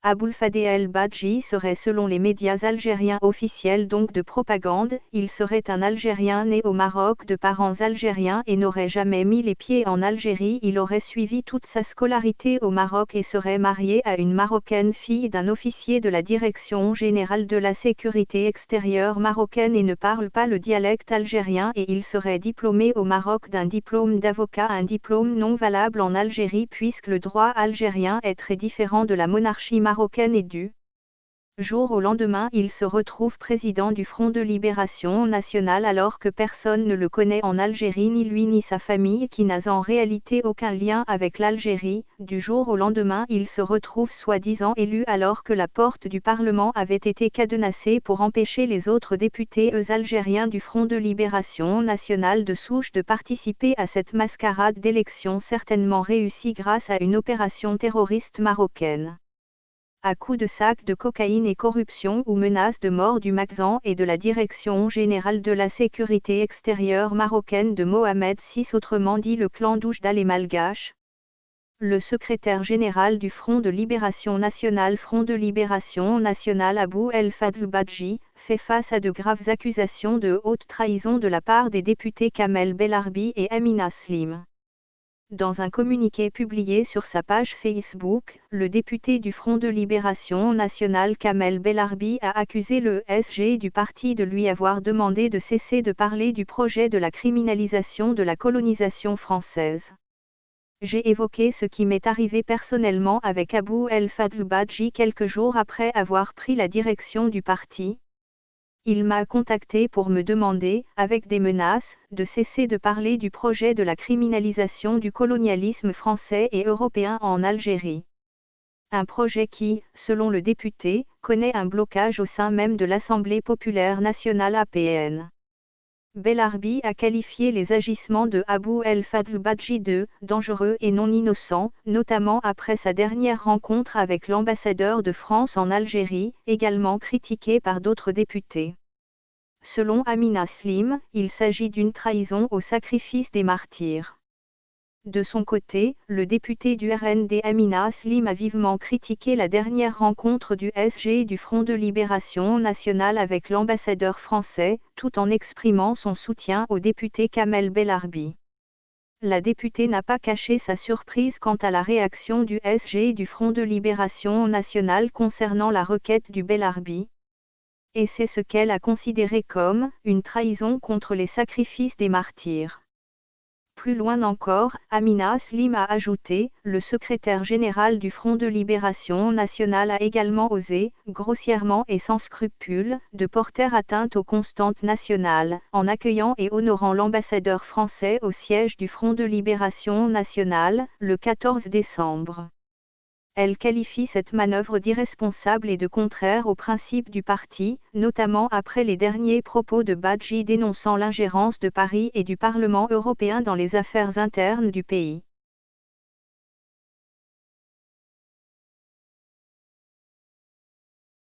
Aboulfadeh el-Badji serait selon les médias algériens officiels donc de propagande, il serait un Algérien né au Maroc de parents algériens et n'aurait jamais mis les pieds en Algérie. Il aurait suivi toute sa scolarité au Maroc et serait marié à une Marocaine fille d'un officier de la Direction générale de la sécurité extérieure marocaine et ne parle pas le dialecte algérien et il serait diplômé au Maroc d'un diplôme d'avocat, un diplôme non valable en Algérie puisque le droit algérien est très différent de la monarchie marocaine et du jour au lendemain il se retrouve président du Front de Libération Nationale alors que personne ne le connaît en Algérie ni lui ni sa famille qui n'a en réalité aucun lien avec l'Algérie. Du jour au lendemain il se retrouve soi-disant élu alors que la porte du Parlement avait été cadenassée pour empêcher les autres députés algériens du Front de Libération Nationale de souche de participer à cette mascarade d'élection certainement réussie grâce à une opération terroriste marocaine. À coups de sacs de cocaïne et corruption ou menaces de mort du Maxan et de la Direction générale de la sécurité extérieure marocaine de Mohamed VI, autrement dit le clan d'Oujda les Malgaches. Le secrétaire général du Front de Libération Nationale Abou El Fadl Badji, fait face à de graves accusations de haute trahison de la part des députés Kamel Belarbi et Amina Slim. Dans un communiqué publié sur sa page Facebook, le député du Front de Libération Nationale Kamel Belarbi a accusé le SG du parti de lui avoir demandé de cesser de parler du projet de la criminalisation de la colonisation française. J'ai évoqué ce qui m'est arrivé personnellement avec Abou El Fadl Badji quelques jours après avoir pris la direction du parti. Il m'a contacté pour me demander, avec des menaces, de cesser de parler du projet de la criminalisation du colonialisme français et européen en Algérie. Un projet qui, selon le député, connaît un blocage au sein même de l'Assemblée populaire nationale APN. Belarbi a qualifié les agissements de Abou El Fadl Badji de « dangereux et non innocents », notamment après sa dernière rencontre avec l'ambassadeur de France en Algérie, également critiqué par d'autres députés. Selon Amina Slim, il s'agit d'une trahison au sacrifice des martyrs. De son côté, le député du RND Amina Slim a vivement critiqué la dernière rencontre du SG du Front de Libération Nationale avec l'ambassadeur français, tout en exprimant son soutien au député Kamel Belarbi. La députée n'a pas caché sa surprise quant à la réaction du SG du Front de Libération Nationale concernant la requête du Belarbi. Et c'est ce qu'elle a considéré comme une trahison contre les sacrifices des martyrs. Plus loin encore, Amina Slim a ajouté, le secrétaire général du Front de Libération Nationale a également osé, grossièrement et sans scrupule, de porter atteinte aux constantes nationales, en accueillant et honorant l'ambassadeur français au siège du Front de Libération Nationale, le 14 décembre. Elle qualifie cette manœuvre d'irresponsable et de contraire aux principes du parti, notamment après les derniers propos de Badji dénonçant l'ingérence de Paris et du Parlement européen dans les affaires internes du pays.